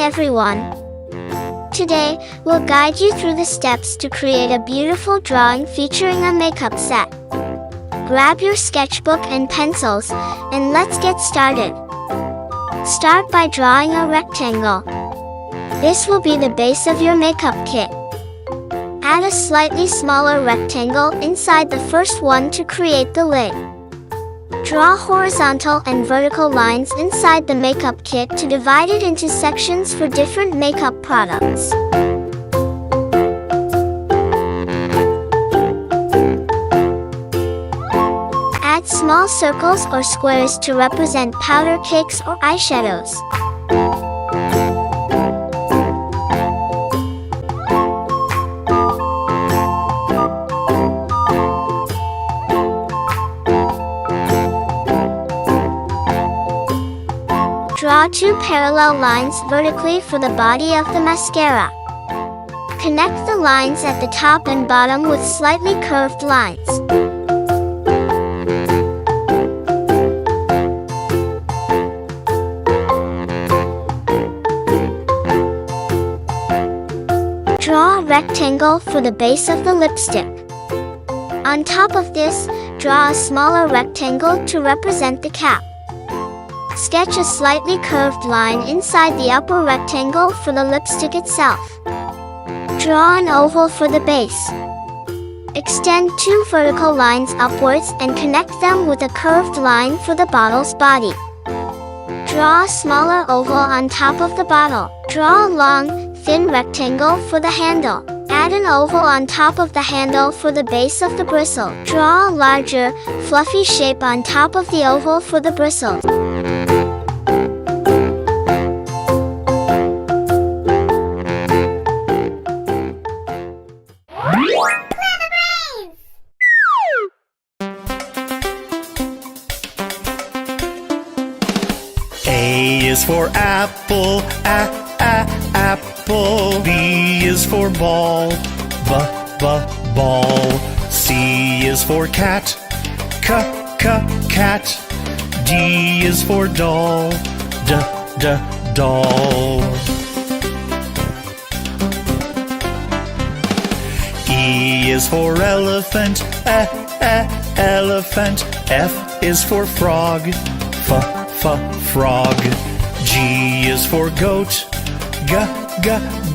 everyone! Today, we'll guide you through the steps to create a beautiful drawing featuring a makeup set. Grab your sketchbook and pencils, and let's get started. Start by drawing a rectangle. This will be the base of your makeup kit. Add a slightly smaller rectangle inside the first one to create the lid. Draw horizontal and vertical lines inside the makeup kit to divide it into sections for different makeup products. Add small circles or squares to represent powder cakes or eyeshadows. Draw two parallel lines vertically for the body of the mascara. Connect the lines at the top and bottom with slightly curved lines. Draw a rectangle for the base of the lipstick. On top of this, draw a smaller rectangle to represent the cap. Sketch a slightly curved line inside the upper rectangle for the lipstick itself. Draw an oval for the base. Extend two vertical lines upwards and connect them with a curved line for the bottle's body. Draw a smaller oval on top of the bottle. Draw a long, thin rectangle for the handle. Add an oval on top of the handle for the base of the bristle. Draw a larger, fluffy shape on top of the oval for the bristles. A is for apple, apple. B is for ball, ball. C is for cat, cat. D is for doll, doll. E is for elephant, elephant. F is for frog, frog. G is for goat,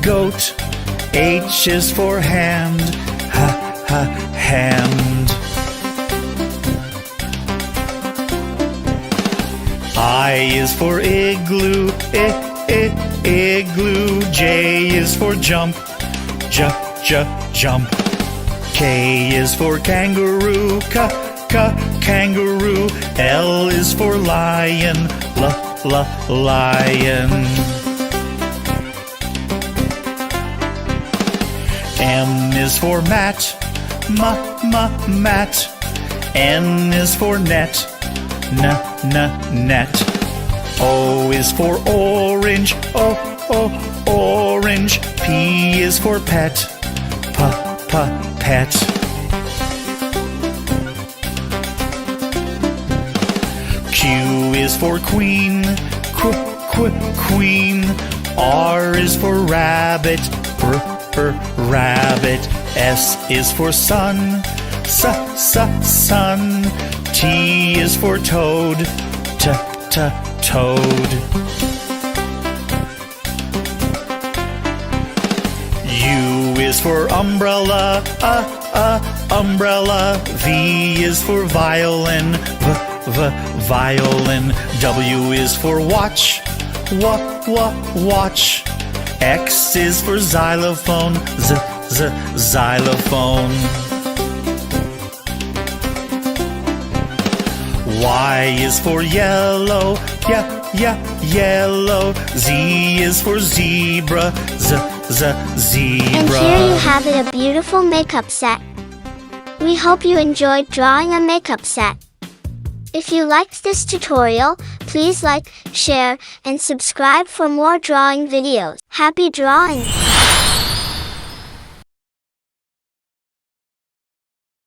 goat. H is for hand, hand. I is for igloo, igloo. J is for jump, jump. K is for kangaroo, kangaroo. L is for lion, lion. M is for mat, mat. N is for net, net. O is for orange, orange. P is for pet, pet. Q is for queen, queen. R is for rabbit, rabbit. S is for sun, sun. T is for toad, toad. U is for umbrella, umbrella. V is for violin, violin. W is for watch, watch. X is for xylophone, xylophone. Y is for yellow, yellow. Z is for zebra, zebra. And here you have it, a beautiful makeup set. We hope you enjoyed drawing a makeup set. If you liked this tutorial, please like, share, and subscribe for more drawing videos. Happy drawing!